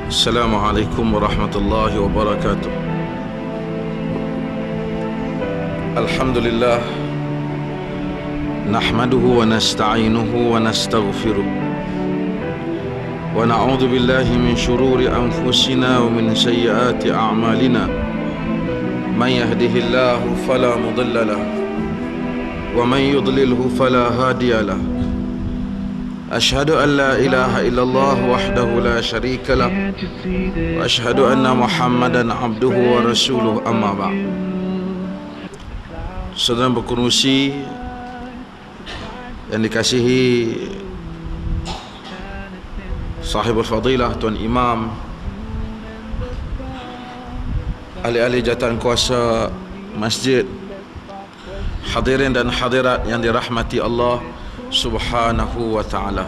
Assalamualaikum warahmatullahi wabarakatuh. Alhamdulillah, nahmaduhu wa nasta'inuhu wa nastaghfiruh, wa na'udzu billahi min shururi anfusina wa min sayyiati a'malina. Man yahdihillahu fala mudilla lahu wa man yudlilhu fala hadiya lahu. أشهد أن لا إله إلا الله وحده لا شريك له وأشهد أن محمدا عبده ورسوله أما بعد. Saudara berkerusi yang dikasihi sahibul fadilah Tuan Imam, ahli-ahli jawatan kuasa masjid, hadirin dan hadirat yang dirahmati Allah Subhanahu wa ta'ala.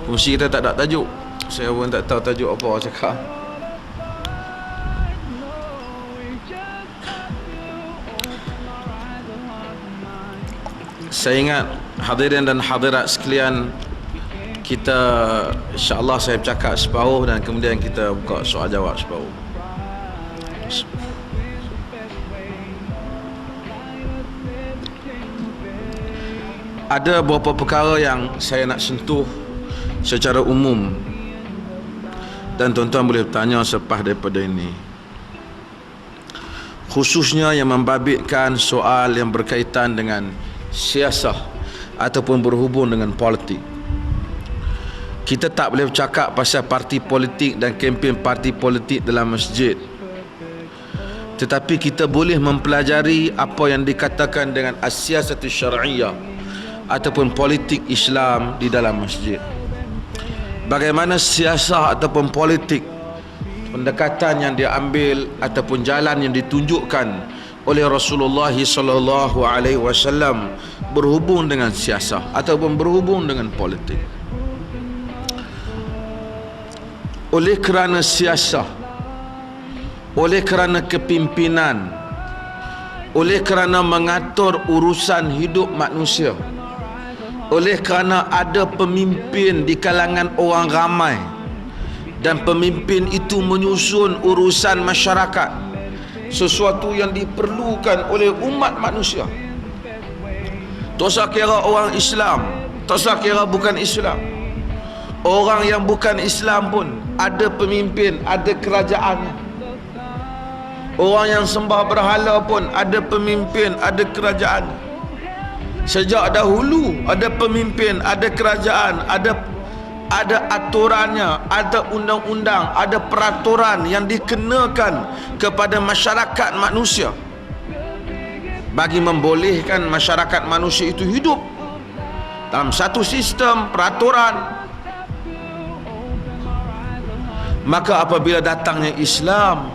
Fungsi kita tak ada tajuk. Saya pun tak tahu tajuk apa cakap. Saya ingat hadirin dan hadirat sekalian, kita insya-Allah saya bercakap separuh dan kemudian kita buka soal jawab separuh. Ada beberapa perkara yang saya nak sentuh secara umum dan tuan-tuan boleh bertanya selepas daripada ini, khususnya yang membabitkan soal yang berkaitan dengan siasah ataupun berhubung dengan politik. Kita tak boleh bercakap pasal parti politik dan kempen parti politik dalam masjid, tetapi kita boleh mempelajari apa yang dikatakan dengan as-siasatus syar'iyyah ataupun politik Islam di dalam masjid. Bagaimana siasah ataupun politik, pendekatan yang diambil ataupun jalan yang ditunjukkan oleh Rasulullah sallallahu alaihi wasallam berhubung dengan siasah ataupun berhubung dengan politik. Oleh kerana siasah, oleh kerana kepimpinan, oleh kerana mengatur urusan hidup manusia, oleh kerana ada pemimpin di kalangan orang ramai dan pemimpin itu menyusun urusan masyarakat, sesuatu yang diperlukan oleh umat manusia. Tak usah kira orang Islam, tak usah kira bukan Islam. Orang yang bukan Islam pun ada pemimpin, ada kerajaannya. Orang yang sembah berhala pun ada pemimpin, ada kerajaan. Sejak dahulu ada pemimpin, ada kerajaan, ada aturannya, ada undang-undang, ada peraturan yang dikenakan kepada masyarakat manusia bagi membolehkan masyarakat manusia itu hidup dalam satu sistem peraturan. Maka apabila datangnya Islam,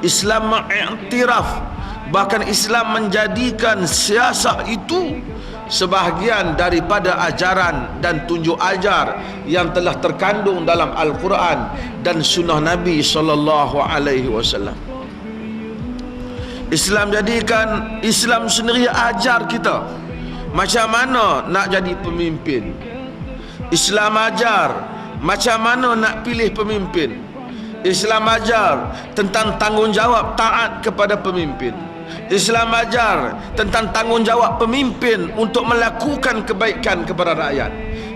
Islam mengiktiraf, bahkan Islam menjadikan siasah itu sebahagian daripada ajaran dan tunjuk ajar yang telah terkandung dalam Al-Quran dan sunnah Nabi sallallahu alaihi wasallam. Islam jadikan, Islam sendiri ajar kita macam mana nak jadi pemimpin. Islam ajar macam mana nak pilih pemimpin. Islam ajar tentang tanggungjawab taat kepada pemimpin. Islam ajar tentang tanggungjawab pemimpin untuk melakukan kebaikan kepada rakyat.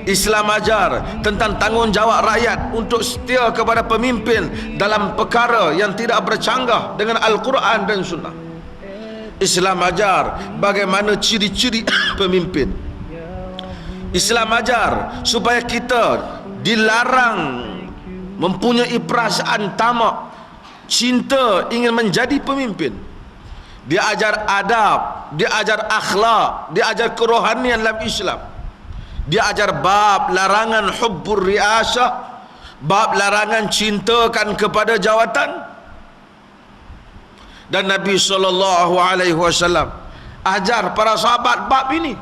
Islam ajar tentang tanggungjawab rakyat untuk setia kepada pemimpin dalam perkara yang tidak bercanggah dengan Al-Quran dan Sunnah. Islam ajar bagaimana ciri-ciri pemimpin. Islam ajar supaya kita dilarang mempunyai perasaan tamak, cinta ingin menjadi pemimpin. Dia ajar adab, dia ajar akhlak, dia ajar kerohanian dalam Islam. Dia ajar bab larangan hubbur riasah, bab larangan cintakan kepada jawatan. Dan Nabi SAW ajar para sahabat bab ini.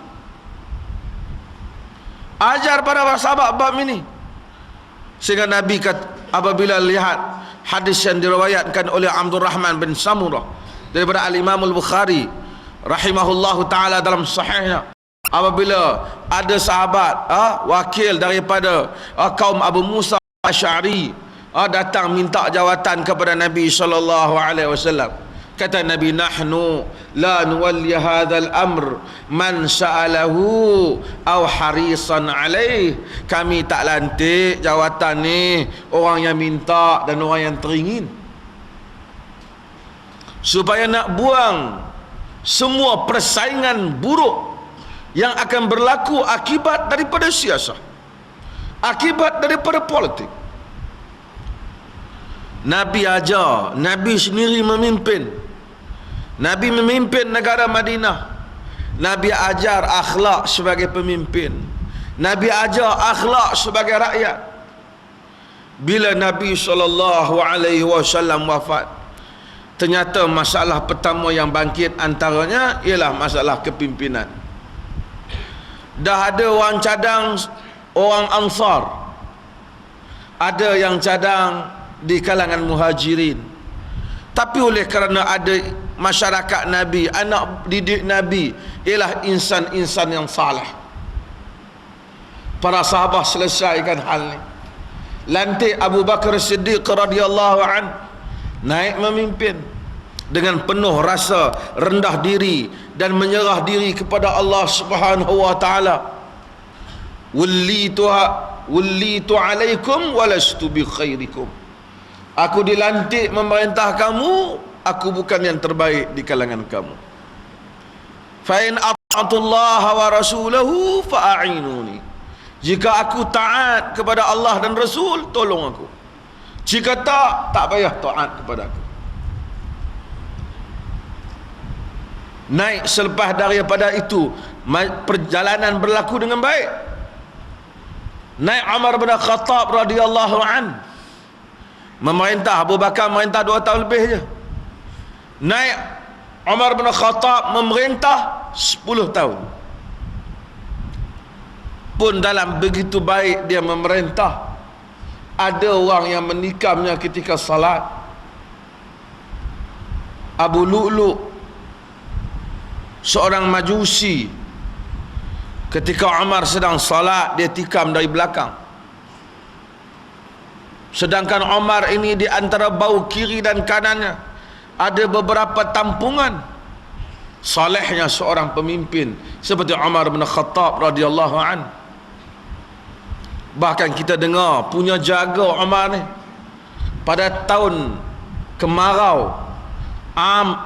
Ajar para sahabat bab ini. Sehingga Nabi kata, apabila lihat hadis yang diriwayatkan oleh Abdul Rahman bin Samurah daripada Al-Imam Al-Bukhari rahimahullahu ta'ala dalam sahihnya, apabila ada sahabat wakil daripada kaum Abu Musa Asy'ari datang minta jawatan kepada Nabi SAW. Kata Nabi, nahnu la nuwalli hadzal amr man sa'alahu aw harisan alaih. Kami tak lantik jawatan ni orang yang minta dan orang yang teringin, supaya nak buang semua persaingan buruk yang akan berlaku akibat daripada siasah, akibat daripada politik. Nabi ajar, Nabi sendiri memimpin. Nabi memimpin negara Madinah. Nabi ajar akhlak sebagai pemimpin. Nabi ajar akhlak sebagai rakyat. Bila Nabi SAW wafat, ternyata masalah pertama yang bangkit antaranya ialah masalah kepimpinan. Dah ada orang cadang, orang Ansar, ada yang cadang di kalangan Muhajirin. Tapi oleh kerana ada masyarakat Nabi, anak didik Nabi ialah insan-insan yang saleh, para sahabat selesaikan hal ni. Lantik Abu Bakar Siddiq radhiyallahu an naik memimpin dengan penuh rasa rendah diri dan menyerah diri kepada Allah Subhanahu wa taala. Wallitu alaikum walastu bi khairikum. Aku dilantik memerintah kamu, aku bukan yang terbaik di kalangan kamu. Fa in ata'tullaha wa rasulahu fa'inuni. Jika aku taat kepada Allah dan Rasul, tolong aku. Jika tak payah taat kepada aku. Naik selepas daripada itu, perjalanan berlaku dengan baik. Naik Umar bin Khattab radhiyallahu an, memerintah. Abu Bakar memerintah 2 tahun lebih je. Naik Umar bin Khattab memerintah 10 tahun. Pun dalam begitu baik dia memerintah, ada orang yang menikamnya ketika salat. Abu Lu'lu', seorang Majusi, ketika Umar sedang salat, dia tikam dari belakang. Sedangkan Umar ini di antara bau kiri dan kanannya ada beberapa tampungan. Salehnya seorang pemimpin seperti Umar bin Khattab radhiyallahu an. Bahkan kita dengar punya jaga Umar ni pada tahun kemarau,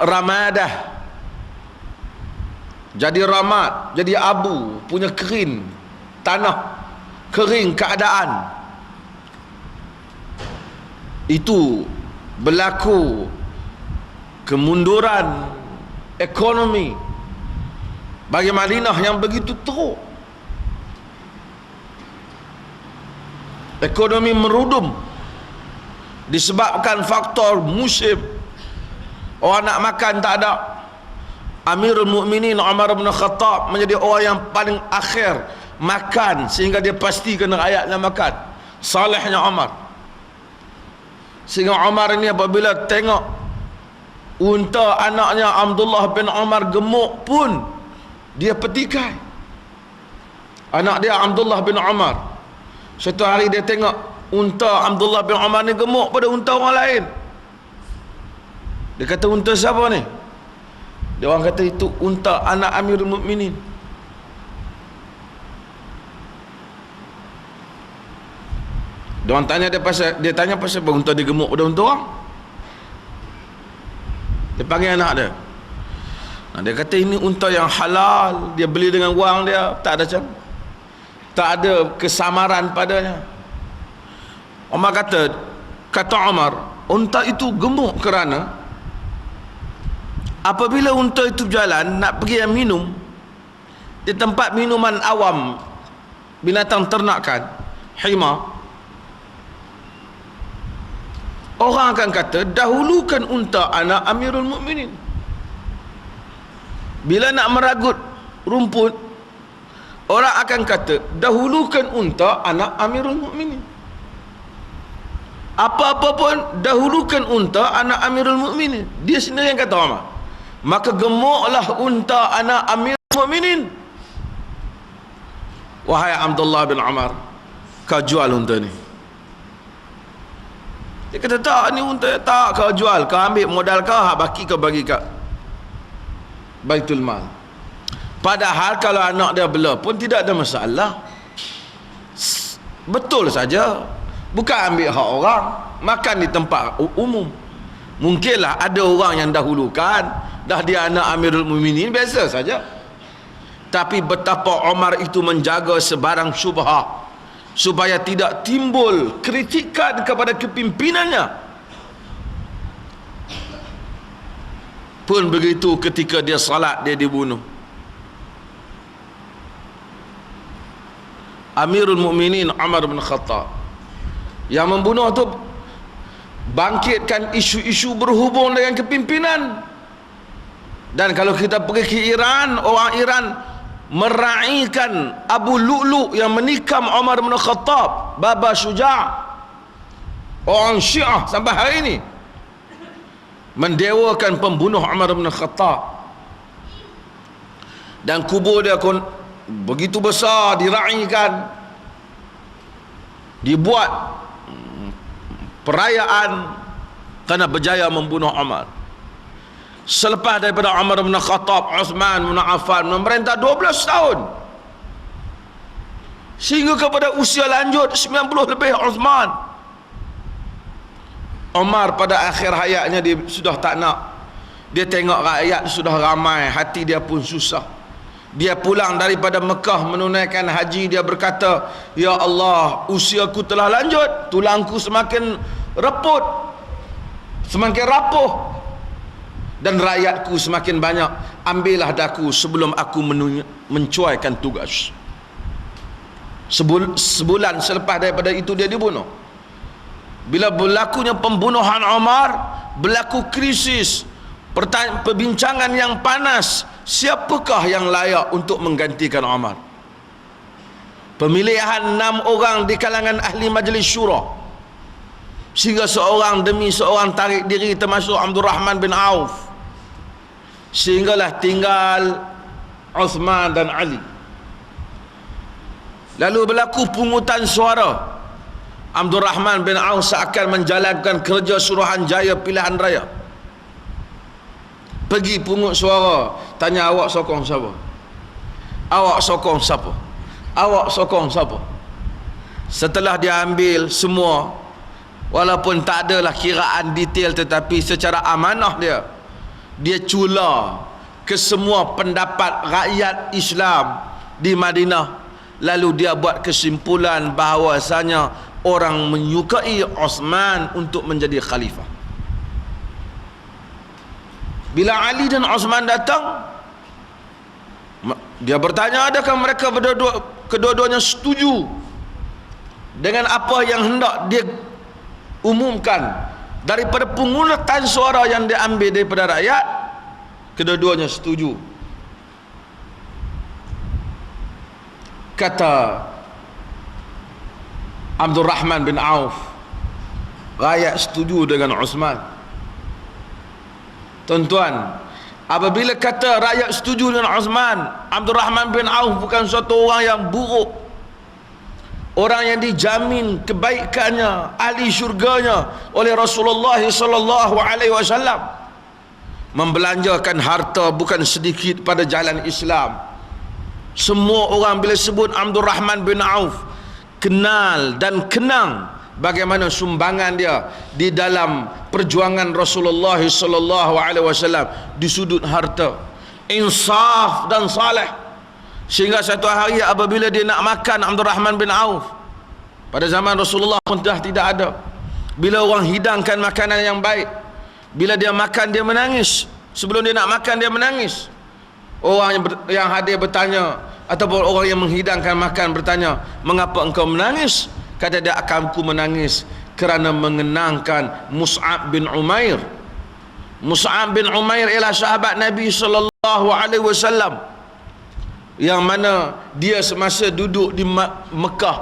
Ramadah, jadi ramad, jadi abu, punya kering, tanah kering keadaan. Itu berlaku kemunduran ekonomi bagi Madinah yang begitu teruk. Ekonomi merudum disebabkan faktor musim. Orang nak makan tak ada. Amirul Mukminin Umar bin Khattab menjadi orang yang paling akhir makan, sehingga dia pastikan rakyatnya makan. Salehnya Umar, sehingga Umar ini apabila tengok unta anaknya Abdullah bin Umar gemuk pun dia petikai. Anak dia Abdullah bin Umar, suatu hari dia tengok unta Abdullah bin Umar ni gemuk pada unta orang lain. Dia kata, unta siapa ni? Dia orang kata, itu unta anak Amirul Mukminin. Dia orang tanya dia tanya pasal apa unta dia gemuk pada unta orang. Dia panggil anak dia. Dia kata, ini unta yang halal, dia beli dengan wang dia, tak ada kesamaran padanya. Umar kata Umar, unta itu gemuk kerana apabila unta itu jalan nak pergi minum di tempat minuman awam binatang ternakan, hima, orang akan kata, dahulukan unta anak Amirul Mukminin. Bila nak meragut rumput, orang akan kata, dahulukan unta anak Amirul Mukminin. Apa-apa pun, dahulukan unta anak Amirul Mukminin. Dia sendiri yang kata Umar. Maka gemuklah unta anak Amirul Mukminin. Wahai Abdullah bin Umar, kau jual unta ni. Dia kata tak, ni unta tak kau jual, kau ambil modal kau, hak baki kau bagi kat Baitul Mal. Padahal kalau anak dia bela pun tidak ada masalah. Betul saja. Bukan ambil hak orang, makan di tempat umum. Mungkinlah ada orang yang dahulukan, dah dia anak Amirul Mukminin, biasa saja. Tapi betapa Umar itu menjaga sebarang syubhah supaya tidak timbul kritikan kepada kepimpinannya. Pun begitu ketika dia salat, dia dibunuh. Amirul Mukminin Umar bin Khattab yang membunuh tu bangkitkan isu-isu berhubung dengan kepimpinan. Dan kalau kita pergi ke Iran, orang Iran meraihkan Abu Lu'lu' yang menikam Umar bin Khattab, Baba Syuja'. Orang Syiah sampai hari ini mendewakan pembunuh Umar bin Khattab. Dan kubur dia begitu besar, diraihkan, dibuat perayaan kerana berjaya membunuh Umar. Selepas daripada Umar bin Khattab, Uthman bin Affan memerintah 12 tahun, sehingga kepada usia lanjut 90 lebih Uthman. Umar pada akhir hayatnya dia sudah tak nak. Dia tengok rakyat sudah ramai, hati dia pun susah. Dia pulang daripada Mekah menunaikan haji, dia berkata, ya Allah, usiaku telah lanjut, tulangku semakin reput, semakin rapuh, dan rakyatku semakin banyak. Ambillah daku sebelum aku mencuaikan tugas. Sebulan selepas daripada itu dia dibunuh. Bila berlakunya pembunuhan Umar, berlaku krisis, perbincangan yang panas, siapakah yang layak untuk menggantikan Umar. Pemilihan 6 orang di kalangan ahli majlis syura, sehingga seorang demi seorang tarik diri, termasuk Abdul Rahman bin Auf, sehinggalah tinggal Uthman dan Ali. Lalu berlaku pungutan suara. Abdul Rahman bin Auf seakan menjalankan kerja Suruhanjaya pilihan raya. Pergi pungut suara, tanya, awak sokong siapa? Awak sokong siapa? Awak sokong siapa? Setelah dia ambil semua, walaupun tak adalah kiraan detail, tetapi secara amanah dia cula ke semua pendapat rakyat Islam di Madinah. Lalu dia buat kesimpulan bahawasanya orang menyukai Uthman untuk menjadi khalifah. Bila Ali dan Uthman datang, dia bertanya, adakah mereka kedua-duanya setuju dengan apa yang hendak dia umumkan daripada pungutan suara yang diambil daripada rakyat? Kedua-duanya setuju. Kata Abdul Rahman bin Auf, rakyat setuju dengan Uthman. Tuan-tuan, apabila kata rakyat setuju dengan Uthman, Abdul Rahman bin Auf bukan suatu orang yang buruk, orang yang dijamin kebaikannya, ahli syurganya oleh Rasulullah sallallahu alaihi wasallam. Membelanjakan harta bukan sedikit pada jalan Islam. Semua orang bila sebut Abdul Rahman bin Auf kenal dan kenang bagaimana sumbangan dia di dalam perjuangan Rasulullah sallallahu alaihi wasallam di sudut harta, insaf dan saleh. Sehingga satu hari apabila dia nak makan, Abdul Rahman bin Auf, pada zaman Rasulullah pun dah tidak ada, bila orang hidangkan makanan yang baik, bila dia makan dia menangis. Sebelum dia nak makan dia menangis. Orang yang hadir bertanya, ataupun orang yang menghidangkan makan bertanya, mengapa engkau menangis? Kata dia, akanku menangis kerana mengenangkan Mus'ab bin Umair. Mus'ab bin Umair ialah sahabat Nabi sallallahu alaihi wasallam, yang mana dia semasa duduk di Mekah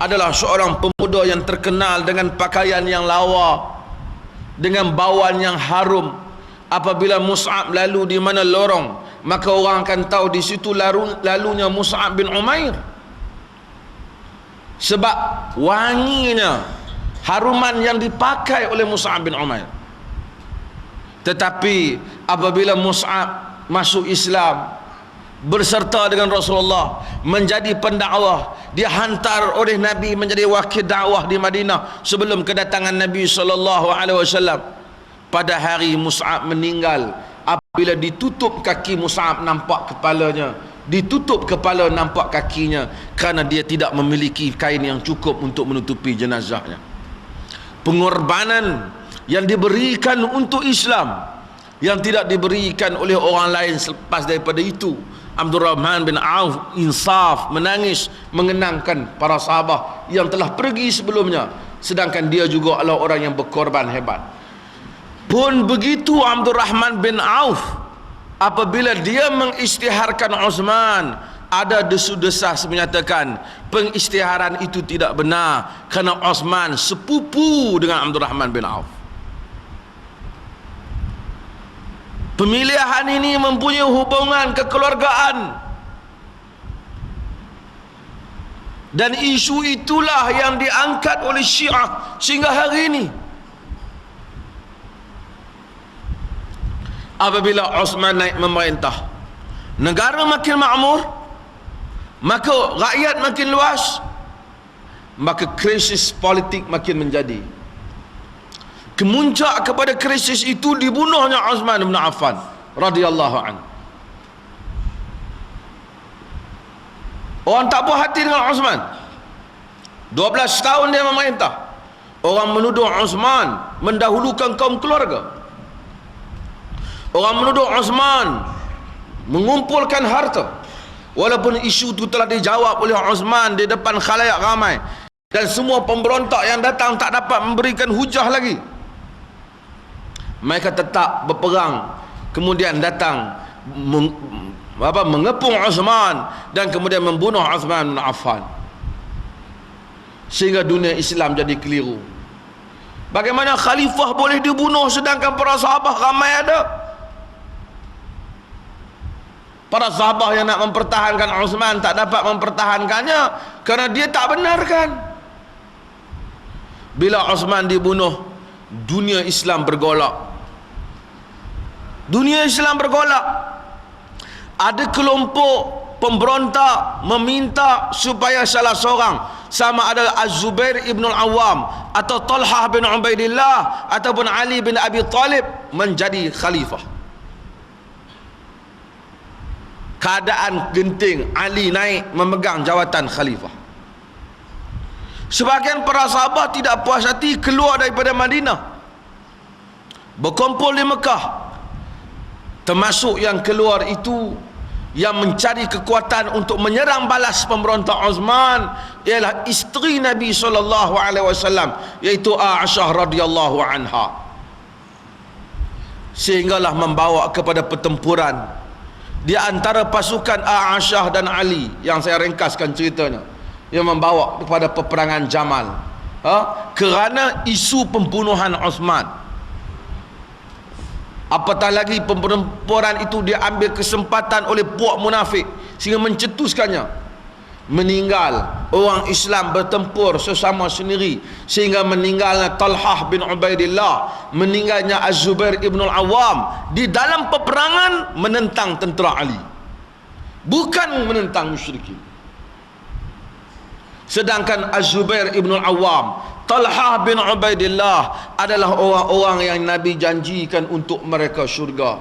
adalah seorang pemuda yang terkenal dengan pakaian yang lawa, dengan bauan yang harum. Apabila Mus'ab lalu di mana lorong, maka orang akan tahu di situ lalunya Mus'ab bin Umair, sebab wanginya haruman yang dipakai oleh Mus'ab bin Umair. Tetapi apabila Mus'ab masuk Islam, berserta dengan Rasulullah, menjadi pendakwah, dia hantar oleh Nabi menjadi wakil dakwah di Madinah sebelum kedatangan Nabi SAW. Pada hari Mus'ab meninggal, apabila ditutup kaki Mus'ab nampak kepalanya, ditutup kepala nampak kakinya, kerana dia tidak memiliki kain yang cukup untuk menutupi jenazahnya. Pengorbanan yang diberikan untuk Islam yang tidak diberikan oleh orang lain selepas daripada itu. Abdul Rahman bin Auf insaf, menangis mengenangkan para sahabat yang telah pergi sebelumnya, sedangkan dia juga adalah orang yang berkorban hebat. Pun begitu Abdul Rahman bin Auf, apabila dia mengisytiharkan Uthman, ada desu-desas menyatakan pengisytiharan itu tidak benar kerana Uthman sepupu dengan Abdul Rahman bin Auf. Pemilihan ini mempunyai hubungan kekeluargaan, dan isu itulah yang diangkat oleh Syiah sehingga hari ini. Apabila Uthman naik memerintah, negara makin makmur, maka rakyat makin luas, maka krisis politik makin menjadi. Kemuncak kepada krisis itu dibunuhnya Uthman bin Affan radhiyallahu anhu. Orang tak puas hati dengan Uthman. 12 tahun dia memerintah. Orang menuduh Uthman mendahulukan kaum keluarga. Orang menuduh Uthman mengumpulkan harta, walaupun isu itu telah dijawab oleh Uthman di depan khalayak ramai, dan semua pemberontak yang datang tak dapat memberikan hujah lagi. Mereka tetap berperang, kemudian datang mengepung Uthman dan kemudian membunuh Uthman bin Affan, sehingga dunia Islam jadi keliru. Bagaimana khalifah boleh dibunuh sedangkan para sahabat ramai ada? Para sahabat yang nak mempertahankan Uthman tak dapat mempertahankannya kerana dia tak benarkan. Bila Uthman dibunuh, dunia Islam bergolak. Dunia Islam bergolak. Ada kelompok pemberontak meminta supaya salah seorang, sama ada Az-Zubair ibn al-Awwam atau Talhah bin Ubaidillah ataupun Ali bin Abi Talib menjadi khalifah. Keadaan genting, Ali naik memegang jawatan khalifah. Sebahagian para sahabat tidak puas hati, keluar daripada Madinah, berkumpul di Mekah. Termasuk yang keluar itu, yang mencari kekuatan untuk menyerang balas pemberontak Uthman, ialah isteri Nabi SAW, iaitu Aisyah radhiyallahu anha. Sehinggalah membawa kepada pertempuran di antara pasukan Aisyah dan Ali, yang saya ringkaskan ceritanya, yang membawa kepada peperangan Jamal, kerana isu pembunuhan Uthman. Apatah lagi pertempuran itu diambil kesempatan oleh puak munafik sehingga mencetuskannya. Meninggal orang Islam bertempur sesama sendiri, sehingga meninggalnya Talhah bin Ubaidillah, meninggalnya Az-Zubair ibn al-Awwam di dalam peperangan menentang tentera Ali, bukan menentang musyrikin. Sedangkan Az-Zubair ibn al-Awwam, Talhah bin Ubaidillah adalah orang-orang yang Nabi janjikan untuk mereka syurga.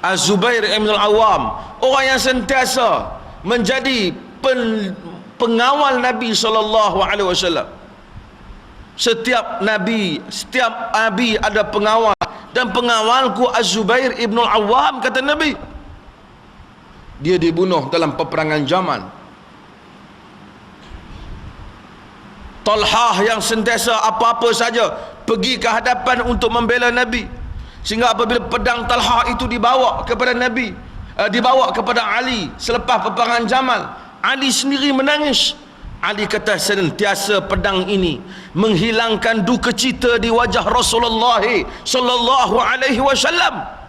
Az-Zubair ibn al-Awwam, orang yang sentiasa menjadi pengawal Nabi SAW. Setiap Nabi ada pengawal, dan pengawalku Az-Zubair ibn al-Awwam, kata Nabi. Dia dibunuh dalam peperangan Jamal. Talhah yang sentiasa apa-apa saja pergi ke hadapan untuk membela Nabi, sehingga apabila pedang Talhah itu dibawa kepada Nabi, dibawa kepada Ali selepas peperangan Jamal, Ali sendiri menangis. Ali kata, sentiasa pedang ini menghilangkan duka cita di wajah Rasulullah sallallahu alaihi wasallam.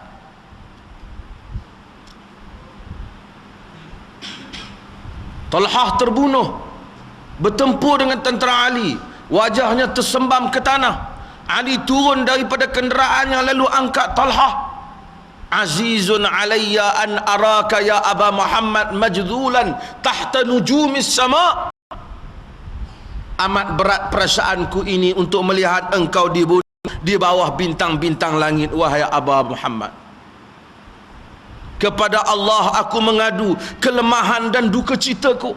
Talhah terbunuh bertempur dengan tentera Ali, wajahnya tersembam ke tanah. Ali turun daripada kenderaannya lalu angkat Talhah. Azizun alayya an araka ya Aba Muhammad majzulan tahta nujumis sama. Amat berat perasaanku ini untuk melihat engkau dibunuh di bawah bintang-bintang langit, wahai Aba Muhammad. Kepada Allah aku mengadu kelemahan dan duka citaku.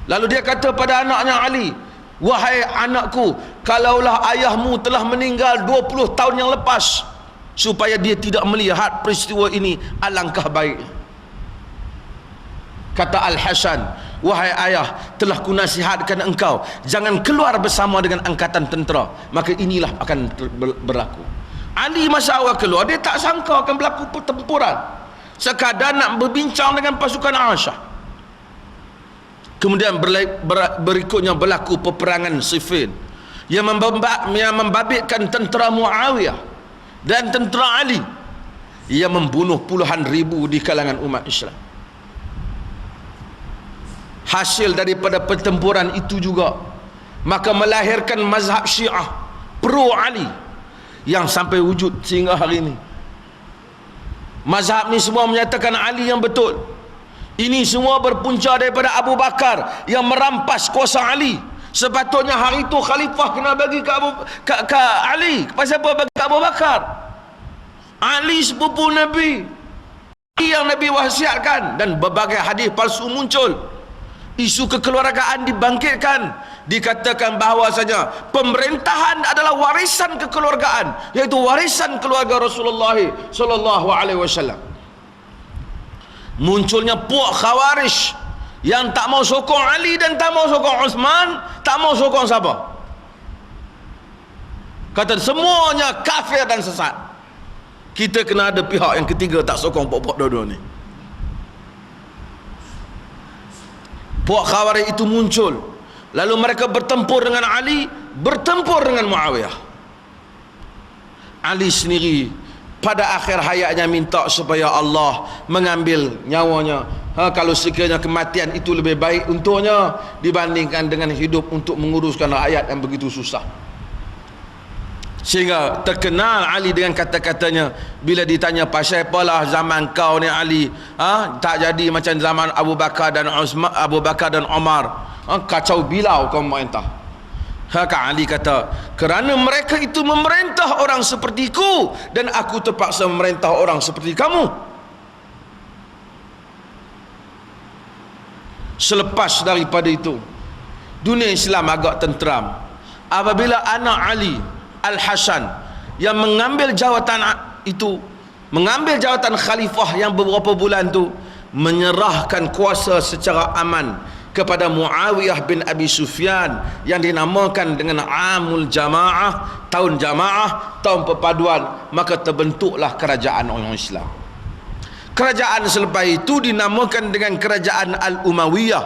Lalu dia kata pada anaknya Ali, wahai anakku, kalaulah ayahmu telah meninggal 20 tahun yang lepas, supaya dia tidak melihat peristiwa ini, alangkah baik. Kata Al-Hasan, wahai ayah, telah kunasihatkan engkau jangan keluar bersama dengan angkatan tentera, maka inilah akan berlaku. Ali masa awal keluar, dia tak sangka akan berlaku pertempuran, sekadar nak berbincang dengan pasukan Aisyah. Kemudian berikutnya berlaku peperangan Siffin yang membabitkan tentera Muawiyah dan tentera Ali, yang membunuh puluhan ribu di kalangan umat Islam. Hasil daripada pertempuran itu juga maka melahirkan mazhab Syiah pro Ali yang sampai wujud sehingga hari ini. Mazhab ni semua menyatakan Ali yang betul. Ini semua berpunca daripada Abu Bakar yang merampas kuasa Ali. Sepatutnya hari itu khalifah kena bagi ke Ali. Pasal apa bagi Abu Bakar? Ali sepupu Nabi, yang Nabi wasiatkan, dan berbagai hadis palsu muncul. Isu kekeluargaan dibangkitkan. Dikatakan bahawasanya pemerintahan adalah warisan kekeluargaan, iaitu warisan keluarga Rasulullah sallallahu alaihi wasallam. Munculnya puak Khawarij yang tak mau sokong Ali dan tak mau sokong Uthman, tak mau sokong siapa? Kata semuanya kafir dan sesat. Kita kena ada pihak yang ketiga tak sokong pokok dua-dua ni. Puak Khawarij itu muncul, lalu mereka bertempur dengan Ali, bertempur dengan Muawiyah. Ali sendiri pada akhir hayatnya minta supaya Allah mengambil nyawanya. Kalau sekiranya kematian itu lebih baik untuknya dibandingkan dengan hidup untuk menguruskan rakyat yang begitu susah. Sehingga terkenal Ali dengan kata-katanya bila ditanya, pasal apalah zaman kau ni Ali, tak jadi macam zaman Abu Bakar dan Umar, kacau bilau kau memerintah. Maka Ali kata, kerana mereka itu memerintah orang sepertiku dan aku terpaksa memerintah orang seperti kamu. Selepas daripada itu, dunia Islam agak tenteram apabila anak Ali, Al-Hasan, yang mengambil jawatan itu, mengambil jawatan khalifah yang beberapa bulan tu, menyerahkan kuasa secara aman kepada Muawiyah bin Abi Sufyan yang dinamakan dengan Amul Jamaah, tahun Jamaah, tahun perpaduan. Maka terbentuklah kerajaan orang Islam. Kerajaan selepas itu dinamakan dengan kerajaan Al-Umayyah,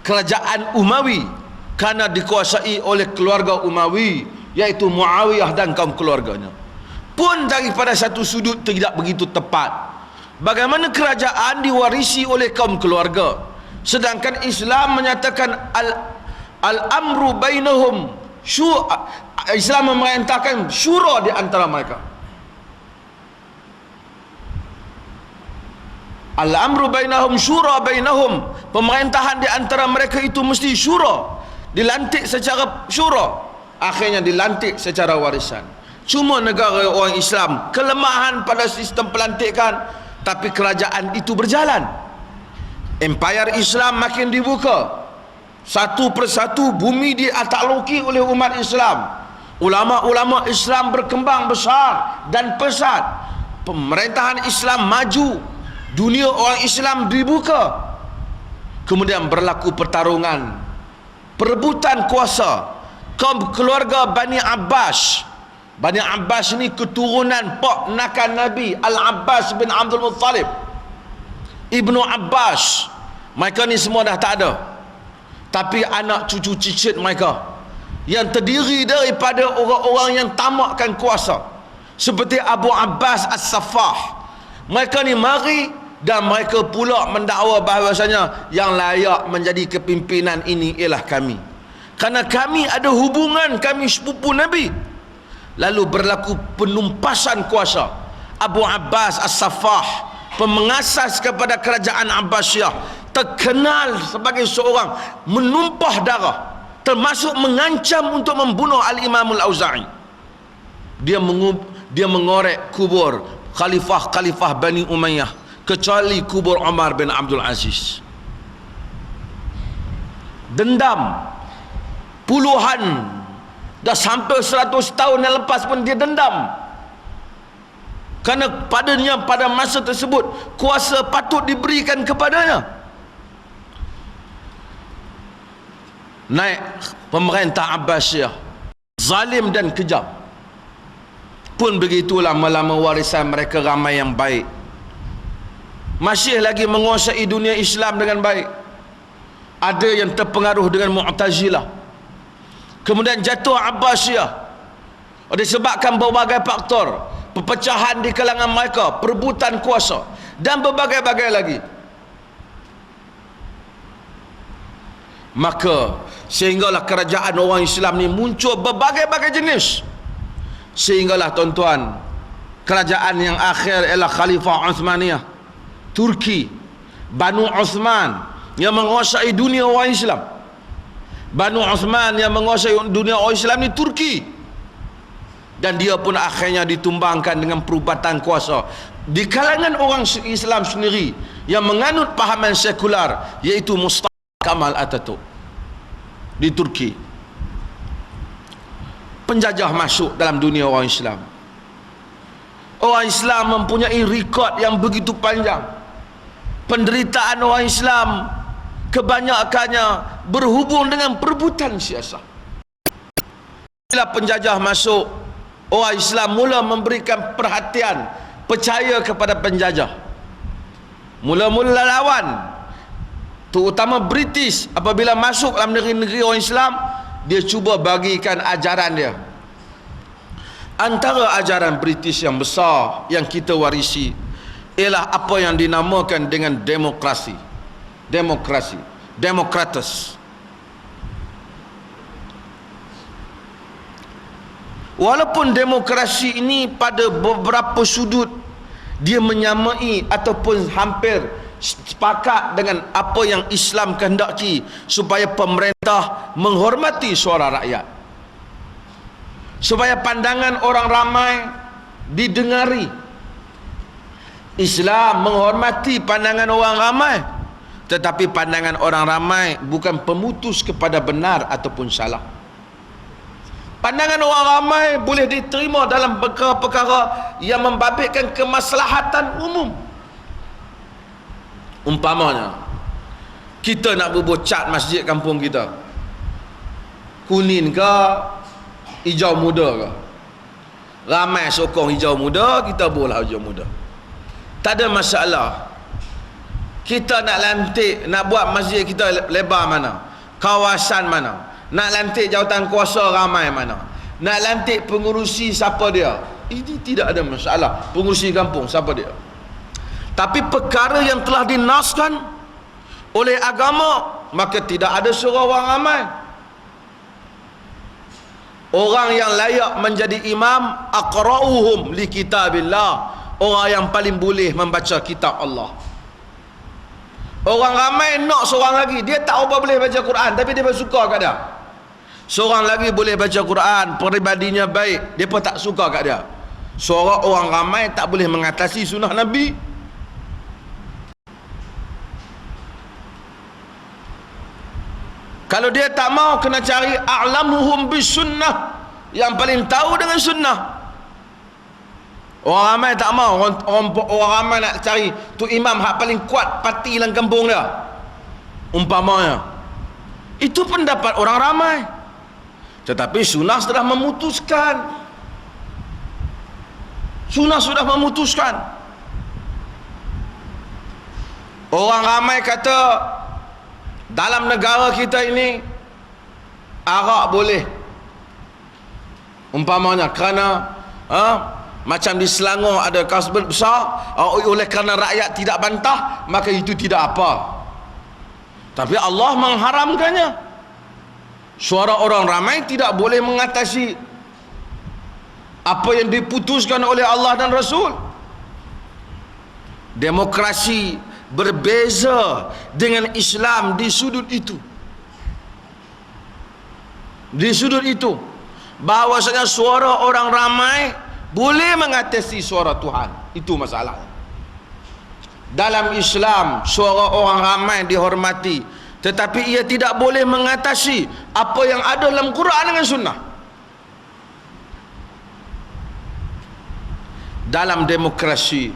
kerajaan Umawi, kerana dikuasai oleh keluarga Umawi, iaitu Muawiyah dan kaum keluarganya. Pun daripada satu sudut tidak begitu tepat. Bagaimana kerajaan diwarisi oleh kaum keluarga, sedangkan Islam menyatakan al-amru bainahum, Islam memerintahkan syura di antara mereka. Al-amru bainahum syura bainahum, pemerintahan di antara mereka itu mesti syura, dilantik secara syura, akhirnya dilantik secara warisan. Cuma negara orang Islam kelemahan pada sistem pelantikan, tapi kerajaan itu berjalan. Empayar Islam makin dibuka, satu persatu bumi ditakluki oleh umat Islam. Ulama-ulama Islam berkembang besar dan pesat. Pemerintahan Islam maju, dunia orang Islam dibuka. Kemudian berlaku pertarungan, perebutan kuasa. Kaum keluarga Bani Abbas. Bani Abbas ni keturunan pak nakan Nabi, Al-Abbas bin Abdul Muttalib, Ibnu Abbas. Mereka ni semua dah tak ada, tapi anak cucu cicit mereka yang terdiri daripada orang-orang yang tamakkan kuasa, seperti Abu Abbas As-Saffah. Mereka ni mari dan mereka pula mendakwa bahawasanya yang layak menjadi kepimpinan ini ialah kami, kerana kami ada hubungan, kami sepupu Nabi. Lalu berlaku penumpasan kuasa. Abu Abbas As-Saffah, pemengasas kepada kerajaan Abbasiyah, terkenal sebagai seorang menumpah darah, termasuk mengancam untuk membunuh Al-Imam Al-Auza'i. Dia mengorek kubur khalifah-khalifah Bani Umayyah, kecuali kubur Umar bin Abdul Aziz. Dendam puluhan, dah sampai 100 tahun yang lepas pun dia dendam, kerana padanya pada masa tersebut kuasa patut diberikan kepadanya. Naik pemerintah Abbasiyah, zalim dan kejam. Pun begitu lama-lama warisan mereka ramai yang baik, masih lagi menguasai dunia Islam dengan baik. Ada yang terpengaruh dengan Mu'tazilah. Kemudian jatuh Abbasiyah disebabkan berbagai faktor, perpecahan di kalangan mereka, perebutan kuasa dan berbagai-bagai lagi. Maka sehinggalah kerajaan orang Islam ni muncul berbagai-bagai jenis. Sehinggalah tuan-tuan, kerajaan yang akhir ialah Khalifah Uthmaniyah, Turki, Banu Uthman yang menguasai dunia orang Islam. Banu Uthman yang menguasai dunia orang Islam ni Turki, dan dia pun akhirnya ditumbangkan dengan perubatan kuasa di kalangan orang Islam sendiri yang menganut pahaman sekular, iaitu Mustafa Kemal Atatürk di Turki. Penjajah masuk dalam dunia orang Islam. Orang Islam mempunyai rekod yang begitu panjang. Penderitaan orang Islam kebanyakannya berhubung dengan perebutan siasat. Bila penjajah masuk, orang Islam mula memberikan perhatian, percaya kepada penjajah. Mula-mula lawan, terutama British, apabila masuk dalam negeri-negeri orang Islam, dia cuba bagikan ajaran dia. Antara ajaran British yang besar yang kita warisi ialah apa yang dinamakan dengan demokrasi. Demokratus. Walaupun demokrasi ini pada beberapa sudut dia menyamai ataupun hampir sepakat dengan apa yang Islam kehendaki, supaya pemerintah menghormati suara rakyat, supaya pandangan orang ramai didengari. Islam menghormati pandangan orang ramai, tetapi pandangan orang ramai bukan pemutus kepada benar ataupun salah. Pandangan orang ramai boleh diterima dalam perkara-perkara yang membabitkan kemaslahatan umum. Umpamanya, kita nak bubuh cat masjid kampung kita, kuning ke hijau muda ke, ramai sokong hijau muda, kita buatlah hijau muda, tak ada masalah. Kita nak lantik, nak buat masjid kita lebar mana, kawasan mana, nak lantik jawatan kuasa ramai mana, nak lantik pengurusi siapa dia, ini tidak ada masalah. Pengurusi kampung siapa dia. Tapi perkara yang telah dinaskan oleh agama, maka tidak ada suruh orang ramai. Orang yang layak menjadi imam, aqra'uhum li kitabillah, orang yang paling boleh membaca kitab Allah. Orang ramai nak seorang lagi, dia tak apa boleh baca Quran, tapi dia suka kat dia. Seorang lagi boleh baca Quran, peribadinya baik, dia pun tak suka kat dia. Seorang orang ramai tak boleh mengatasi sunnah Nabi. Kalau dia tak mau, kena cari a'lamuhum bis sunnah, yang paling tahu dengan sunnah. Orang ramai tak mau, orang ramai nak cari tu imam hak paling kuat parti dalam kampung dia, umpamanya. Itu pendapat orang ramai, tetapi sunnah sudah memutuskan. Sunnah sudah memutuskan. Orang ramai kata dalam negara kita ini arak boleh, umpamanya, kerana Macam di Selangor ada kasbet besar, oleh kerana rakyat tidak bantah, maka itu tidak apa. Tapi Allah mengharamkannya. Suara orang ramai tidak boleh mengatasi apa yang diputuskan oleh Allah dan Rasul. Demokrasi berbeza dengan Islam di sudut itu. Di sudut itu, bahawasanya suara orang ramai boleh mengatasi suara Tuhan. Itu masalahnya. Dalam Islam, suara orang ramai dihormati, tetapi ia tidak boleh mengatasi apa yang ada dalam Quran dengan Sunnah. Dalam demokrasi,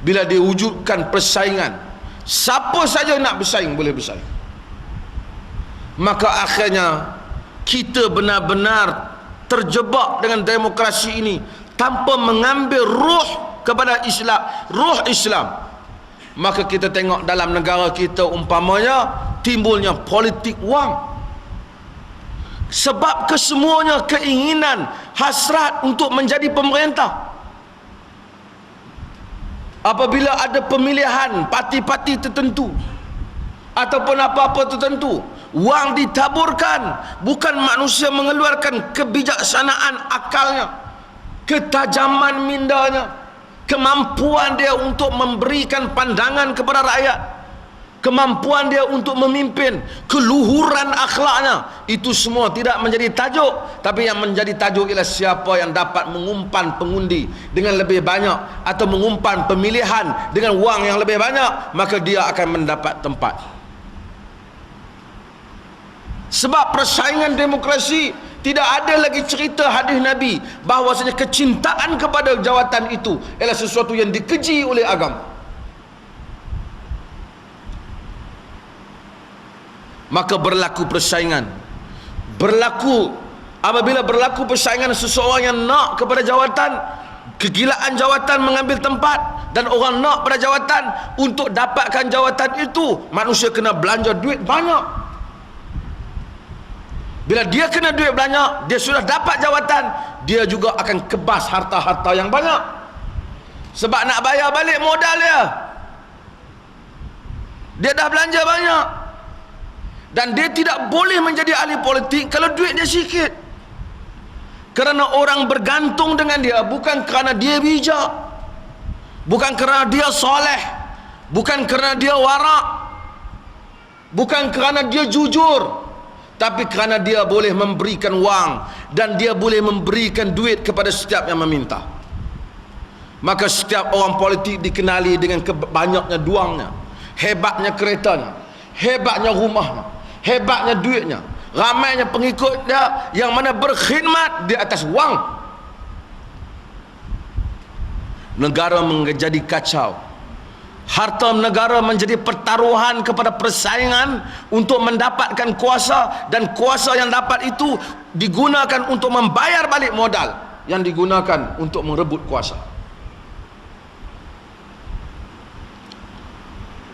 bila diwujudkan persaingan, siapa saja nak bersaing boleh bersaing. Maka akhirnya kita benar-benar terjebak dengan demokrasi ini tanpa mengambil ruh kepada Islam, ruh Islam. Maka kita tengok dalam negara kita umpamanya timbulnya politik wang. Sebab kesemuanya keinginan, hasrat untuk menjadi pemerintah. Apabila ada pemilihan parti-parti tertentu ataupun apa-apa tertentu, wang ditaburkan, bukan manusia mengeluarkan kebijaksanaan akalnya, ketajaman mindanya, kemampuan dia untuk memberikan pandangan kepada rakyat, kemampuan dia untuk memimpin, keluhuran akhlaknya. Itu semua tidak menjadi tajuk, tapi yang menjadi tajuk ialah siapa yang dapat mengumpan pengundi dengan lebih banyak atau mengumpan pemilihan dengan wang yang lebih banyak, maka dia akan mendapat tempat. Sebab persaingan demokrasi, tidak ada lagi cerita hadis Nabi bahawasanya kecintaan kepada jawatan itu ialah sesuatu yang dikeji oleh agama. Maka berlaku persaingan. Apabila berlaku persaingan, seseorang yang nak kepada jawatan, kegilaan jawatan mengambil tempat, dan orang nak pada jawatan, untuk dapatkan jawatan itu manusia kena belanja duit banyak. Bila dia kena duit banyak, dia sudah dapat jawatan, dia juga akan kebas harta-harta yang banyak. Sebab nak bayar balik modal dia dah belanja banyak. Dan dia tidak boleh menjadi ahli politik kalau duit dia sikit. Kerana orang bergantung dengan dia bukan kerana dia bijak, bukan kerana dia soleh, bukan kerana dia warak, bukan kerana dia jujur, tapi kerana dia boleh memberikan wang dan dia boleh memberikan duit kepada setiap yang meminta. Maka setiap orang politik dikenali dengan banyaknya duangnya, hebatnya keretanya, hebatnya rumahnya, hebatnya duitnya, ramainya pengikut dia yang mana berkhidmat di atas wang. Negara menjadi kacau. Harta negara menjadi pertaruhan kepada persaingan untuk mendapatkan kuasa, dan kuasa yang dapat itu digunakan untuk membayar balik modal yang digunakan untuk merebut kuasa.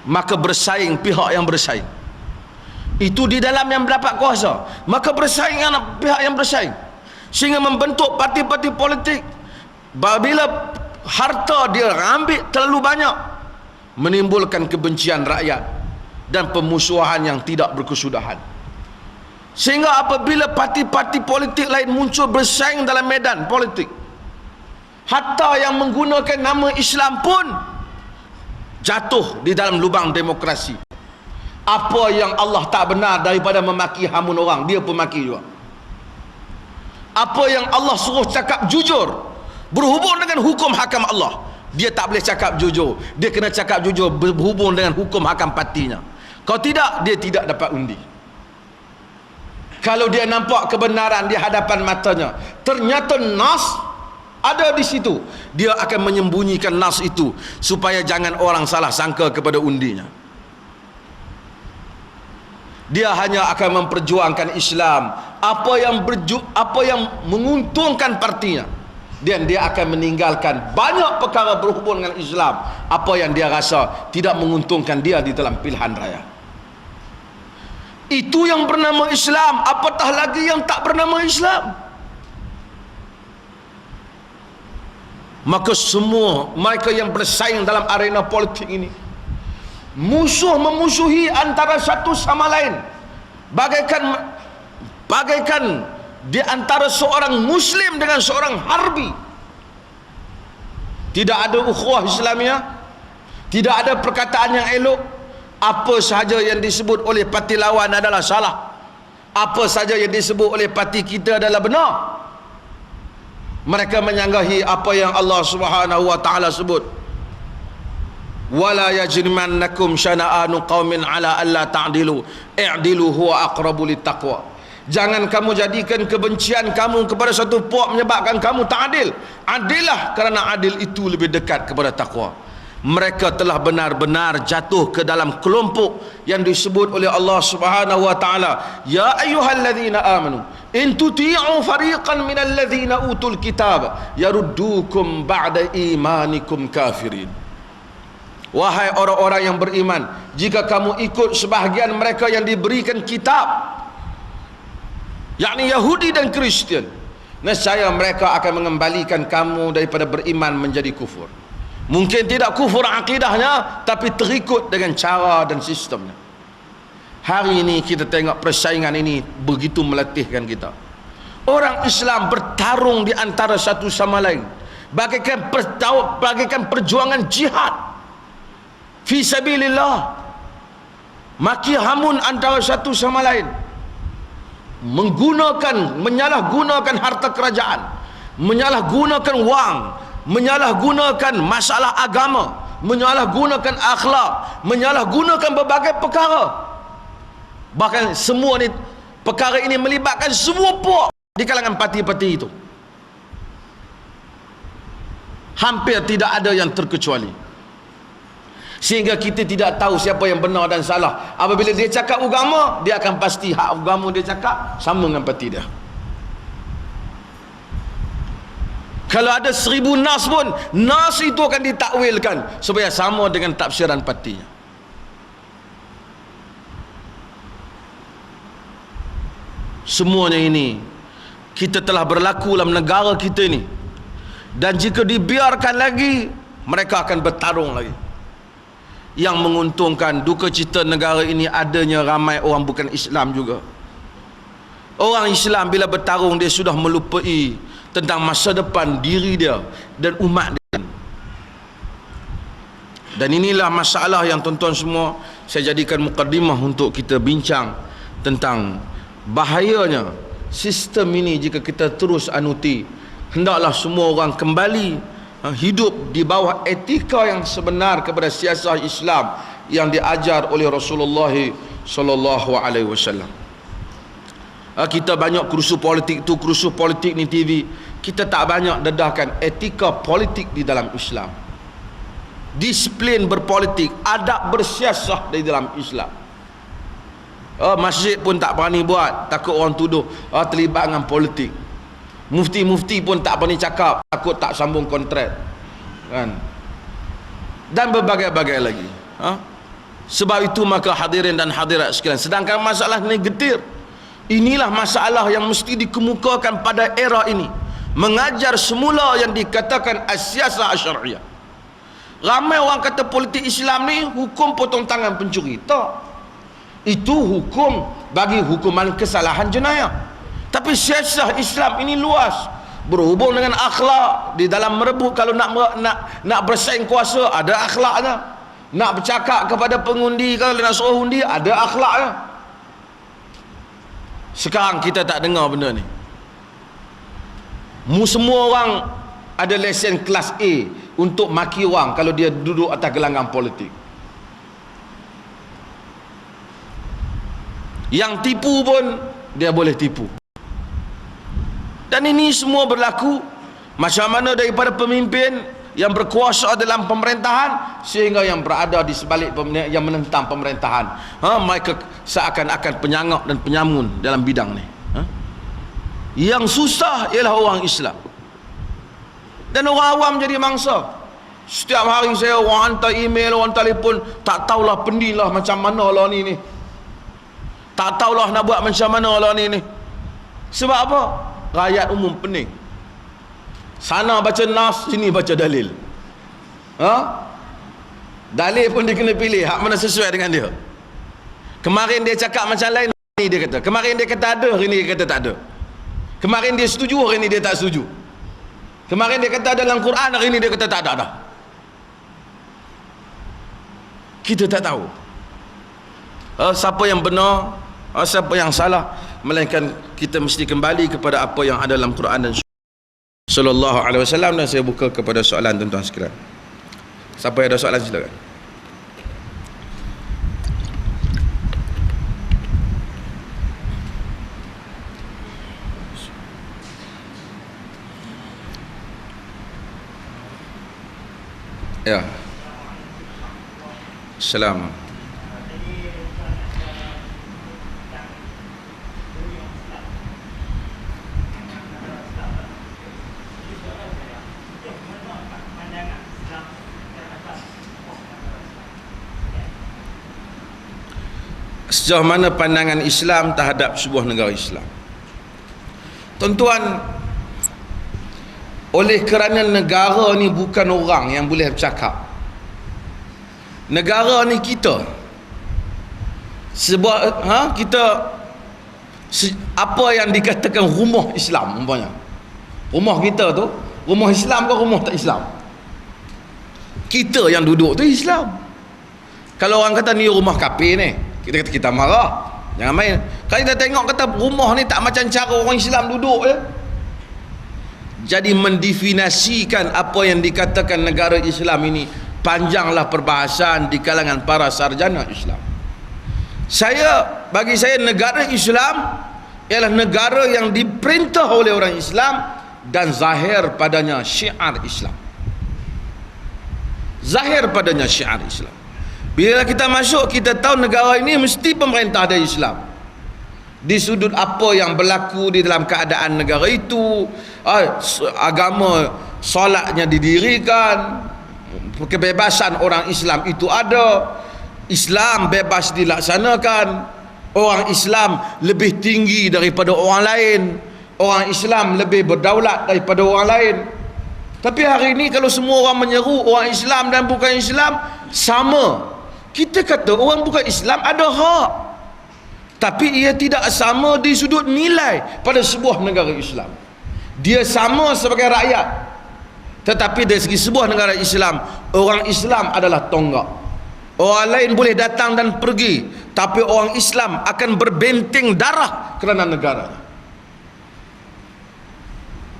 Maka bersaing pihak yang bersaing. Itu di dalam yang mendapat kuasa, maka bersaing dengan pihak yang bersaing, sehingga membentuk parti-parti politik. Bila harta dia ambil terlalu banyak, menimbulkan kebencian rakyat dan pemusuhan yang tidak berkesudahan. Sehingga apabila parti-parti politik lain muncul bersaing dalam medan politik, hatta yang menggunakan nama Islam pun jatuh di dalam lubang demokrasi. Apa yang Allah tak benar daripada memaki hamun orang, dia pun maki juga. Apa yang Allah suruh cakap jujur berhubung dengan hukum hakam Allah, dia tak boleh cakap jujur. Dia kena cakap jujur berhubung dengan hukum hakam partinya. Kalau tidak, dia tidak dapat undi. Kalau dia nampak kebenaran di hadapan matanya, ternyata nas ada di situ, dia akan menyembunyikan nas itu supaya jangan orang salah sangka kepada undinya. Dia hanya akan memperjuangkan Islam, apa yang menguntungkan partinya, dan dia akan meninggalkan banyak perkara berhubung dengan Islam, apa yang dia rasa tidak menguntungkan dia di dalam pilihan raya. Itu yang bernama Islam, apatah lagi yang tak bernama Islam. Maka semua mereka yang bersaing dalam arena politik ini musuh memusuhi antara satu sama lain, bagaikan di antara seorang muslim dengan seorang harbi. Tidak ada ukhuwah Islamiah, tidak ada perkataan yang elok. Apa sahaja yang disebut oleh parti lawan adalah salah, apa saja yang disebut oleh parti kita adalah benar. Mereka menyanggahi apa yang Allah Subhanahu wa taala sebut, wala yajrimannakum syana'anu qaumin ala alla ta'dilu i'dilu huwa aqrabu littaqwa. Jangan kamu jadikan kebencian kamu kepada satu puak menyebabkan kamu tak adil. Adillah kerana adil itu lebih dekat kepada takwa. Mereka telah benar-benar jatuh ke dalam kelompok yang disebut oleh Allah Subhanahu wa taala, ya ayyuhalladzina amanu in tuti'u fariqan minal ladzina utul kitab yaruddukum ba'da imanikum kafirin. Wahai orang-orang yang beriman, jika kamu ikut sebahagian mereka yang diberikan kitab, yakni Yahudi dan Kristian, nescaya mereka akan mengembalikan kamu daripada beriman menjadi kufur. Mungkin tidak kufur akidahnya, tapi terikut dengan cara dan sistemnya. Hari ini kita tengok persaingan ini begitu meletihkan kita. Orang Islam bertarung di antara satu sama lain, bagaikan perjuangan jihad fi sabilillah, maki hamun antara satu sama lain, menyalahgunakan harta kerajaan, menyalahgunakan wang, menyalahgunakan masalah agama, menyalahgunakan akhlak, menyalahgunakan berbagai perkara. Bahkan semua ni, perkara ini melibatkan semua puak di kalangan parti-parti itu. Hampir tidak ada yang terkecuali. Sehingga kita tidak tahu siapa yang benar dan salah. Apabila dia cakap agama, dia akan pasti hak agama dia cakap sama dengan parti dia. Kalau ada 1000 nas pun, nas itu akan ditakwilkan supaya sama dengan tafsiran partinya. Semuanya ini kita telah berlaku dalam negara kita ini, dan jika dibiarkan lagi, mereka akan bertarung lagi. Yang menguntungkan, duka cita negara ini adanya ramai orang bukan Islam juga. Orang Islam bila bertarung, dia sudah melupai tentang masa depan diri dia dan umat dia. Dan inilah masalah yang tuan-tuan semua saya jadikan mukadimah untuk kita bincang tentang bahayanya sistem ini jika kita terus anuti. Hendaklah semua orang kembali hidup di bawah etika yang sebenar kepada siasat Islam yang diajar oleh Rasulullah sallallahu alaihi wasallam. Kita banyak kerusuh politik tu, kerusuh politik ni TV. Kita tak banyak dedahkan etika politik di dalam Islam, disiplin berpolitik, adab bersiasah di dalam Islam. Masjid pun tak berani buat, takut orang tuduh terlibat dengan politik. Mufti-mufti pun tak berani cakap, takut tak sambung kontrak, kan? Dan berbagai-bagai lagi. Sebab itu maka hadirin dan hadirat sekalian, sedangkan masalah ini getir. Inilah masalah yang mesti dikemukakan pada era ini. Mengajar semula yang dikatakan as-siyasah asy-syar'iyyah. Ramai orang kata politik Islam ni hukum potong tangan pencuri. Tak. Itu hukum bagi hukuman kesalahan jenayah. Tapi siasah Islam ini luas, berhubung dengan akhlak. Di dalam merebut, kalau nak bersaing kuasa, ada akhlaknya. Nak bercakap kepada pengundi, kalau nak suruh undi, ada akhlaknya. Sekarang kita tak dengar benda ni. Semua orang ada lesen kelas A untuk maki orang kalau dia duduk atas gelanggang politik. Yang tipu pun dia boleh tipu. Dan ini semua berlaku macam mana daripada pemimpin yang berkuasa dalam pemerintahan sehingga yang berada di sebalik yang menentang pemerintahan. Mereka seakan-akan penyangak dan penyamun dalam bidang ni. Yang susah ialah orang Islam, dan orang awam jadi mangsa. Setiap hari saya orang hantar email, orang telefon, tak tahulah pendilah macam mana lah ni. Tak tahulah nak buat macam mana lah ni. Sebab apa? Rakyat umum pening. Sana baca nas, sini baca dalil. Ha? Dalil pun dia kena pilih hak mana sesuai dengan dia. Kemarin dia cakap macam lain, hari ni dia kata. Kemarin dia kata ada, hari ni dia kata tak ada. Kemarin dia setuju, hari ni dia tak setuju. Kemarin dia kata dalam Quran, hari ni dia kata tak ada dah. Kita tak tahu siapa yang benar, siapa yang salah, melainkan kita mesti kembali kepada apa yang ada dalam Quran dan sallallahu alaihi wasallam. Dan saya buka kepada soalan tuan-tuan sekalian. Siapa yang ada soalan silakan. Ya. Assalamualaikum. Sejauh mana pandangan Islam terhadap sebuah negara Islam? Tuan-tuan, oleh kerana negara ni bukan orang yang boleh bercakap. Negara ni kita. Sebab apa yang dikatakan rumah Islam umpamanya. Rumah kita tu, rumah Islam ke rumah tak Islam? Kita yang duduk tu Islam. Kalau orang kata ni rumah kafir ni, kita kata kita marah. Jangan main. Kalau kita tengok kata rumah ni tak macam cara orang Islam duduk je. Jadi mendefinisikan apa yang dikatakan negara Islam ini, panjanglah perbahasan di kalangan para sarjana Islam. Bagi saya negara Islam ialah negara yang diperintah oleh orang Islam dan zahir padanya syiar Islam. Zahir padanya syiar Islam. Bila kita masuk, kita tahu negara ini mesti pemerintah dari Islam. Di sudut apa yang berlaku di dalam keadaan negara itu, agama solatnya didirikan, kebebasan orang Islam itu ada, Islam bebas dilaksanakan, orang Islam lebih tinggi daripada orang lain, orang Islam lebih berdaulat daripada orang lain. Tapi hari ini kalau semua orang menyeru orang Islam dan bukan Islam sama, kita kata orang bukan Islam ada hak, tapi ia tidak sama di sudut nilai pada sebuah negara Islam. Dia sama sebagai rakyat, tetapi dari segi sebuah negara Islam, orang Islam adalah tonggak. Orang lain boleh datang dan pergi, tapi orang Islam akan berbenteng darah kerana negara.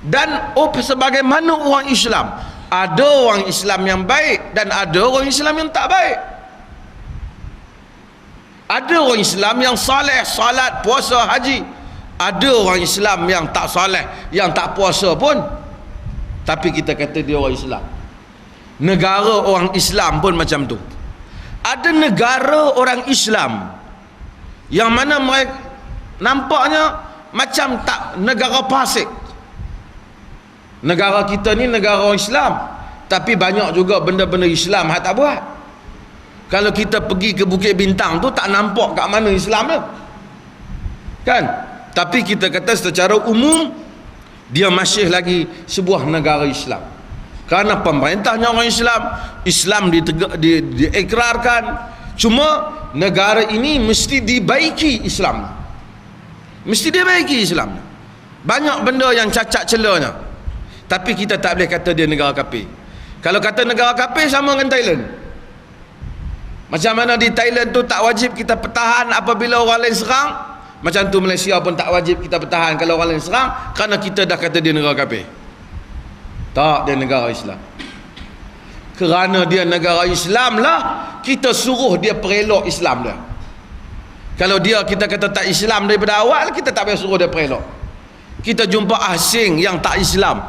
Dan sebagaimana orang Islam, ada orang Islam yang baik dan ada orang Islam yang tak baik. Ada orang Islam yang saleh, salat, puasa, haji. Ada orang Islam yang tak saleh, yang tak puasa pun, tapi kita kata dia orang Islam. Negara orang Islam pun macam tu. Ada negara orang Islam yang mana mereka nampaknya macam tak negara fasik. Negara kita ni negara orang Islam, tapi banyak juga benda-benda Islam hak tak buat. Kalau kita pergi ke Bukit Bintang tu tak nampak kat mana Islam dia, kan? Tapi kita kata secara umum dia masih lagi sebuah negara Islam, kerana pemerintahnya orang Islam. Islam diikrarkan. Cuma negara ini mesti dibaiki Islam, mesti dibaiki Islam. Banyak benda yang cacat celanya, tapi kita tak boleh kata dia negara kafir. Kalau kata negara kafir sama dengan Thailand. Macam mana di Thailand tu tak wajib kita pertahan apabila orang lain serang, macam tu Malaysia pun tak wajib kita pertahan kalau orang lain serang, kerana kita dah kata dia negara kafir. Tak, dia negara Islam. Kerana dia negara Islam lah kita suruh dia perelok Islam dia. Kalau dia kita kata tak Islam daripada awal, kita tak payah suruh dia perelok. Kita jumpa asing yang tak Islam,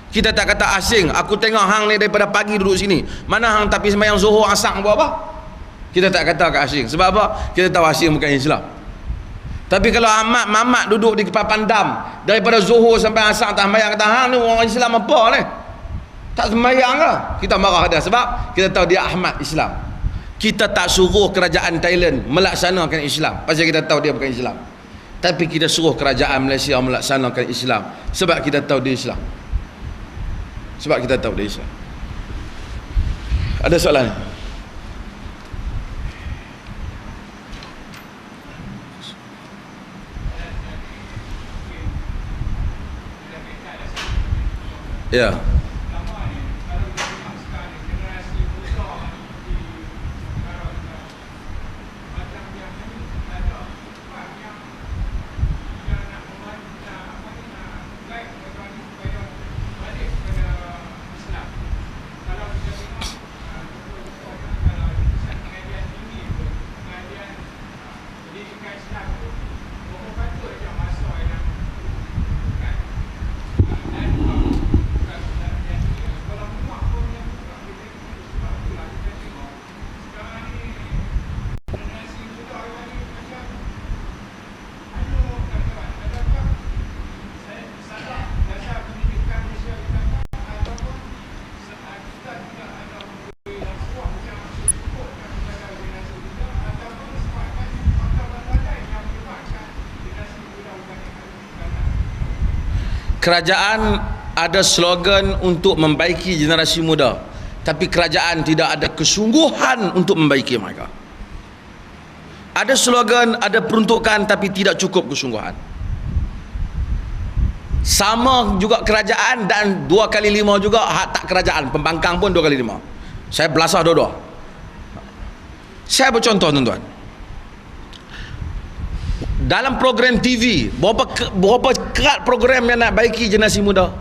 kita tak kata asing, aku tengok hang ni daripada pagi duduk sini, mana hang tapi sembahyang zuhur asar buat apa? Kita tak kata ke asing. Sebab apa? Kita tahu asing bukan Islam. Tapi kalau Mamat duduk di Papan Dam daripada zuhur sampai asar tak sembahyang, kata hang ni orang Islam apa ni? Tak sembahyang lah, kita marah dah. Sebab kita tahu dia Ahmad Islam. Kita tak suruh kerajaan Thailand melaksanakan Islam pasal kita tahu dia bukan Islam, tapi kita suruh kerajaan Malaysia melaksanakan Islam sebab kita tahu dia Islam. Sebab kita tahu dia Islam. Ada soalan? Ya. Kerajaan ada slogan untuk membaiki generasi muda, tapi kerajaan tidak ada kesungguhan untuk membaiki mereka. Ada slogan, ada peruntukan, tapi tidak cukup kesungguhan. Sama juga kerajaan, dan 2 kali 5 juga hak tak kerajaan. Pembangkang pun 2 kali 5. Saya belasah dua-dua. Saya bercontoh tuan-tuan. Dalam program TV, berapa kerat program yang nak baiki generasi muda?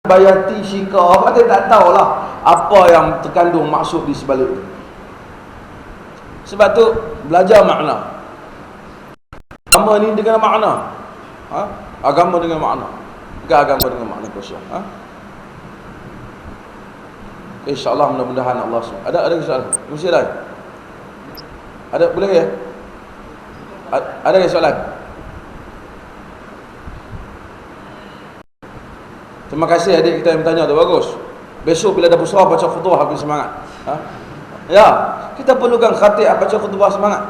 bayati syika, apa dia tak tahulah apa yang terkandung maksud di sebalik itu. Sebab tu belajar makna. Agama ni dengan makna. Agama dengan makna. Bukan agama dengan makna kosong. InsyaAllah mudah-mudahan Allah SWT. Ada soalan? Mesti ada. Ada boleh ya? Ada soalan? Terima kasih adik kita yang bertanya tu, bagus. Besok bila dah besar baca khutbah habis semangat. Ya, kita perlukan khatib baca khutbah semangat.